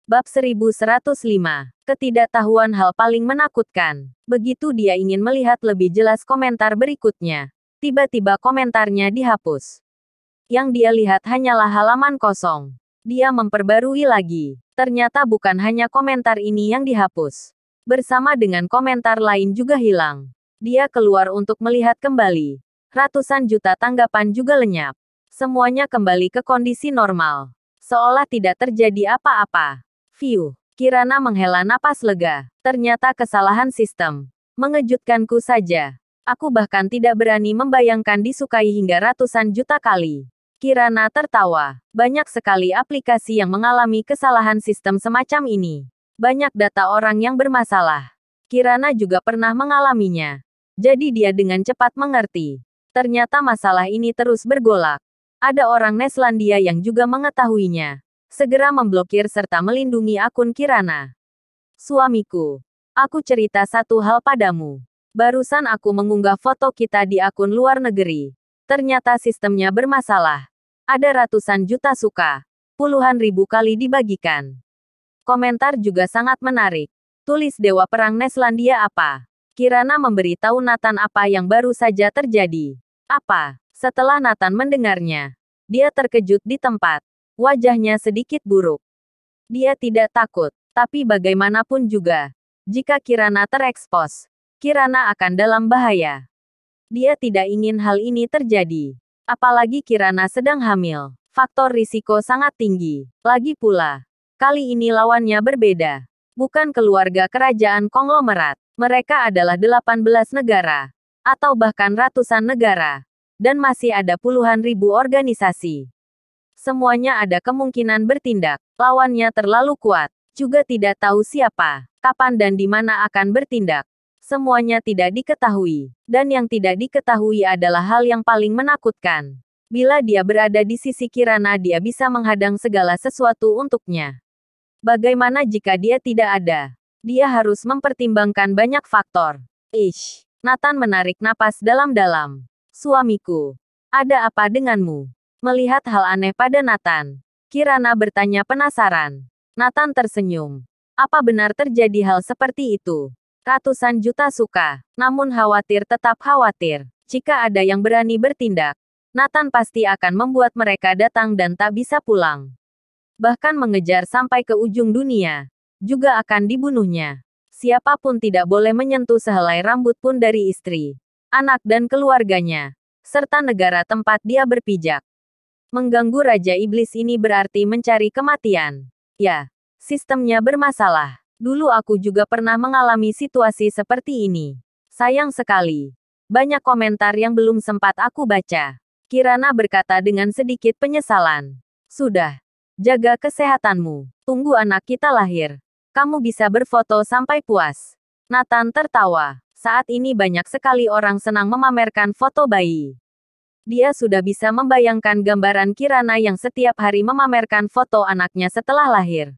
Bab 1105. Ketidaktahuan hal paling menakutkan. Begitu dia ingin melihat lebih jelas komentar berikutnya, tiba-tiba komentarnya dihapus. Yang dia lihat hanyalah halaman kosong. Dia memperbarui lagi. Ternyata bukan hanya komentar ini yang dihapus. Bersama dengan komentar lain juga hilang. Dia keluar untuk melihat kembali. Ratusan juta tanggapan juga lenyap. Semuanya kembali ke kondisi normal. Seolah tidak terjadi apa-apa. Fiu, Kirana menghela napas lega. Ternyata kesalahan sistem. Mengejutkanku saja. Aku bahkan tidak berani membayangkan disukai hingga ratusan juta kali. Kirana tertawa. Banyak sekali aplikasi yang mengalami kesalahan sistem semacam ini. Banyak data orang yang bermasalah. Kirana juga pernah mengalaminya. Jadi dia dengan cepat mengerti. Ternyata masalah ini terus bergolak. Ada orang Neslandia yang juga mengetahuinya. Segera memblokir serta melindungi akun Kirana. Suamiku, aku cerita satu hal padamu. Barusan aku mengunggah foto kita di akun luar negeri. Ternyata sistemnya bermasalah. Ada ratusan juta suka. Puluhan ribu kali dibagikan. Komentar juga sangat menarik. Tulis Dewa Perang Neslandia apa? Kirana memberitahu Nathan apa yang baru saja terjadi. Apa? Setelah Nathan mendengarnya, dia terkejut di tempat. Wajahnya sedikit buruk. Dia tidak takut, tapi bagaimanapun juga, jika Kirana terekspos, Kirana akan dalam bahaya. Dia tidak ingin hal ini terjadi. Apalagi Kirana sedang hamil. Faktor risiko sangat tinggi. Lagi pula, kali ini lawannya berbeda. Bukan keluarga kerajaan konglomerat. Mereka adalah 18 negara. Atau bahkan ratusan negara. Dan masih ada puluhan ribu organisasi. Semuanya ada kemungkinan bertindak. Lawannya terlalu kuat. Juga tidak tahu siapa, kapan dan di mana akan bertindak. Semuanya tidak diketahui. Dan yang tidak diketahui adalah hal yang paling menakutkan. Bila dia berada di sisi Kirana, dia bisa menghadang segala sesuatu untuknya. Bagaimana jika dia tidak ada? Dia harus mempertimbangkan banyak faktor. Nathan menarik napas dalam-dalam. Suamiku, ada apa denganmu? Melihat hal aneh pada Nathan, Kirana bertanya penasaran. Nathan tersenyum. Apa benar terjadi hal seperti itu? Ratusan juta suka, namun khawatir tetap khawatir. Jika ada yang berani bertindak, Nathan pasti akan membuat mereka datang dan tak bisa pulang. Bahkan mengejar sampai ke ujung dunia. Juga akan dibunuhnya. Siapapun tidak boleh menyentuh sehelai rambut pun dari istri, anak dan keluarganya, serta negara tempat dia berpijak. Mengganggu Raja Iblis ini berarti mencari kematian. Ya, sistemnya bermasalah. Dulu aku juga pernah mengalami situasi seperti ini. Sayang sekali. Banyak komentar yang belum sempat aku baca. Kirana berkata dengan sedikit penyesalan. Sudah. Jaga kesehatanmu. Tunggu anak kita lahir. Kamu bisa berfoto sampai puas. Nathan tertawa. Saat ini banyak sekali orang senang memamerkan foto bayi. Dia sudah bisa membayangkan gambaran Kirana yang setiap hari memamerkan foto anaknya setelah lahir.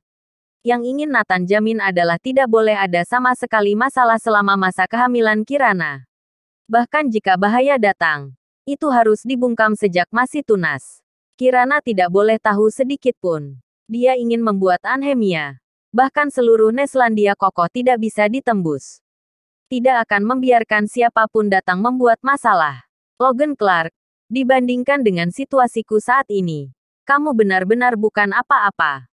Yang ingin Nathan jamin adalah tidak boleh ada sama sekali masalah selama masa kehamilan Kirana. Bahkan jika bahaya datang, itu harus dibungkam sejak masih tunas. Kirana tidak boleh tahu sedikit pun. Dia ingin membuat anemia. Bahkan seluruh Neslandia kokoh tidak bisa ditembus. Tidak akan membiarkan siapapun datang membuat masalah. Logan Clark, dibandingkan dengan situasiku saat ini, kamu benar-benar bukan apa-apa.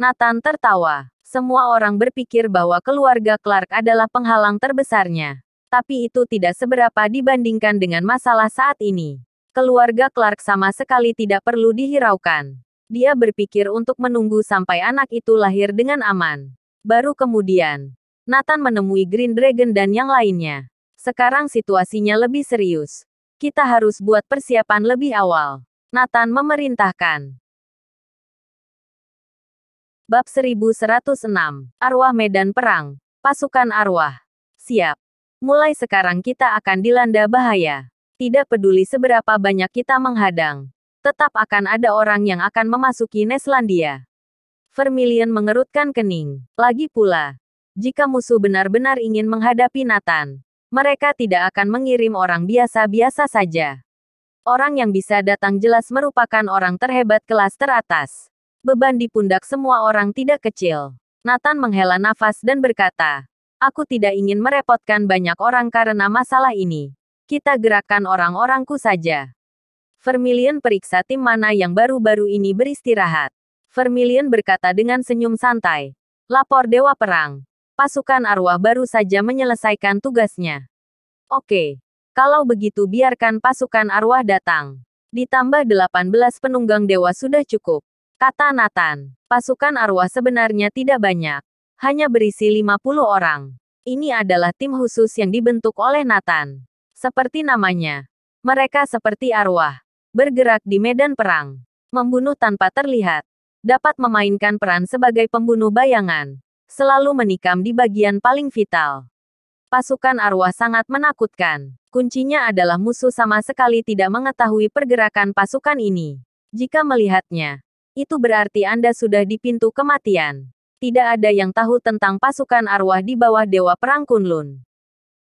Nathan tertawa. Semua orang berpikir bahwa keluarga Clark adalah penghalang terbesarnya. Tapi itu tidak seberapa dibandingkan dengan masalah saat ini. Keluarga Clark sama sekali tidak perlu dihiraukan. Dia berpikir untuk menunggu sampai anak itu lahir dengan aman. Baru kemudian, Nathan menemui Green Dragon dan yang lainnya. Sekarang situasinya lebih serius. Kita harus buat persiapan lebih awal. Nathan memerintahkan. Bab 1106. Arwah Medan Perang. Pasukan arwah. Siap. Mulai sekarang kita akan dilanda bahaya. Tidak peduli seberapa banyak kita menghadang. Tetap akan ada orang yang akan memasuki Neslandia. Vermilion mengerutkan kening. Lagi pula, jika musuh benar-benar ingin menghadapi Nathan, mereka tidak akan mengirim orang biasa-biasa saja. Orang yang bisa datang jelas merupakan orang terhebat kelas teratas. Beban di pundak semua orang tidak kecil. Nathan menghela nafas dan berkata, "Aku tidak ingin merepotkan banyak orang karena masalah ini. Kita gerakkan orang-orangku saja." Vermilion periksa tim mana yang baru-baru ini beristirahat. Vermilion berkata dengan senyum santai. "Lapor Dewa Perang. Pasukan arwah baru saja menyelesaikan tugasnya." "Oke. Kalau begitu biarkan pasukan arwah datang. Ditambah 18 penunggang dewa sudah cukup," kata Nathan. Pasukan arwah sebenarnya tidak banyak. Hanya berisi 50 orang. Ini adalah tim khusus yang dibentuk oleh Nathan. Seperti namanya. Mereka seperti arwah. Bergerak di medan perang. Membunuh tanpa terlihat. Dapat memainkan peran sebagai pembunuh bayangan. Selalu menikam di bagian paling vital. Pasukan arwah sangat menakutkan. Kuncinya adalah musuh sama sekali tidak mengetahui pergerakan pasukan ini. Jika melihatnya, itu berarti Anda sudah di pintu kematian. Tidak ada yang tahu tentang pasukan arwah di bawah Dewa Perang Kunlun.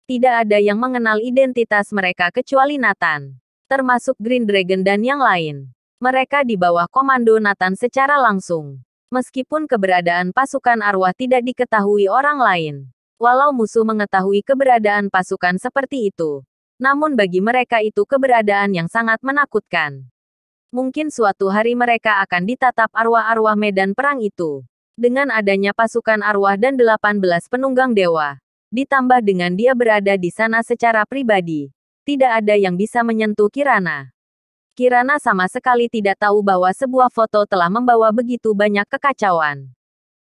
Tidak ada yang mengenal identitas mereka kecuali Nathan. Termasuk Green Dragon dan yang lain. Mereka di bawah komando Nathan secara langsung. Meskipun keberadaan pasukan arwah tidak diketahui orang lain. Walau musuh mengetahui keberadaan pasukan seperti itu. Namun bagi mereka itu keberadaan yang sangat menakutkan. Mungkin suatu hari mereka akan ditatap arwah-arwah medan perang itu. Dengan adanya pasukan arwah dan 18 penunggang dewa. Ditambah dengan dia berada di sana secara pribadi. Tidak ada yang bisa menyentuh Kirana. Kirana sama sekali tidak tahu bahwa sebuah foto telah membawa begitu banyak kekacauan.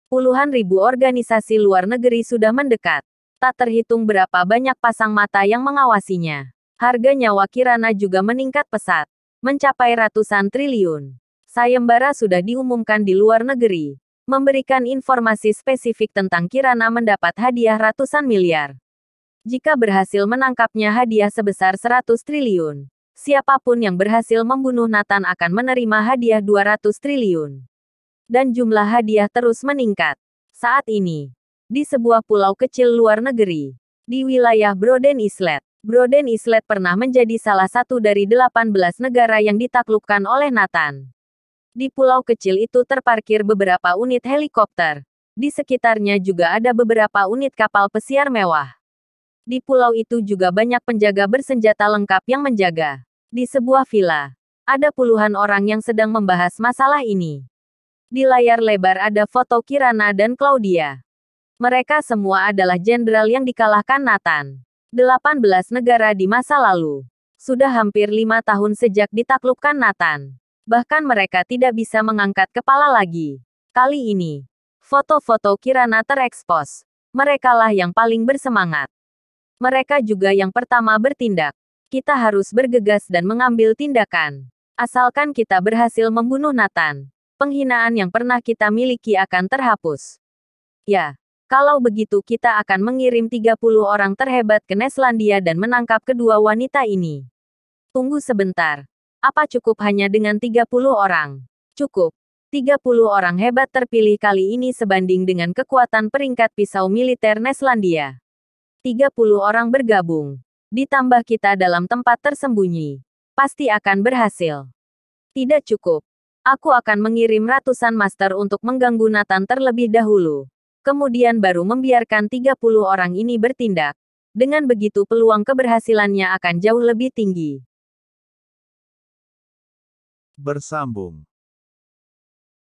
Puluhan ribu organisasi luar negeri sudah mendekat. Tak terhitung berapa banyak pasang mata yang mengawasinya. Harga nyawa Kirana juga meningkat pesat. Mencapai ratusan triliun. Sayembara sudah diumumkan di luar negeri. Memberikan informasi spesifik tentang Kirana mendapat hadiah ratusan miliar. Jika berhasil menangkapnya hadiah sebesar 100 triliun. Siapapun yang berhasil membunuh Nathan akan menerima hadiah 200 triliun. Dan jumlah hadiah terus meningkat. Saat ini, di sebuah pulau kecil luar negeri, di wilayah Broden Islet. Broden Islet pernah menjadi salah satu dari 18 negara yang ditaklukkan oleh Nathan. Di pulau kecil itu terparkir beberapa unit helikopter. Di sekitarnya juga ada beberapa unit kapal pesiar mewah. Di pulau itu juga banyak penjaga bersenjata lengkap yang menjaga. Di sebuah villa, ada puluhan orang yang sedang membahas masalah ini. Di layar lebar ada foto Kirana dan Claudia. Mereka semua adalah jenderal yang dikalahkan Nathan. 18 negara di masa lalu. Sudah hampir 5 tahun sejak ditaklukkan Nathan. Bahkan mereka tidak bisa mengangkat kepala lagi. Kali ini, foto-foto Kirana terekspos. Merekalah yang paling bersemangat. Mereka juga yang pertama bertindak. Kita harus bergegas dan mengambil tindakan. Asalkan kita berhasil membunuh Nathan, penghinaan yang pernah kita miliki akan terhapus. Ya, kalau begitu kita akan mengirim 30 orang terhebat ke Neslandia dan menangkap kedua wanita ini. Tunggu sebentar. Apa cukup hanya dengan 30 orang? Cukup. 30 orang hebat terpilih kali ini sebanding dengan kekuatan peringkat pisau militer Neslandia. 30 orang bergabung. Ditambah kita dalam tempat tersembunyi. Pasti akan berhasil. Tidak cukup. Aku akan mengirim ratusan master untuk mengganggu Nathan terlebih dahulu. Kemudian baru membiarkan 30 orang ini bertindak. Dengan begitu peluang keberhasilannya akan jauh lebih tinggi. Bersambung.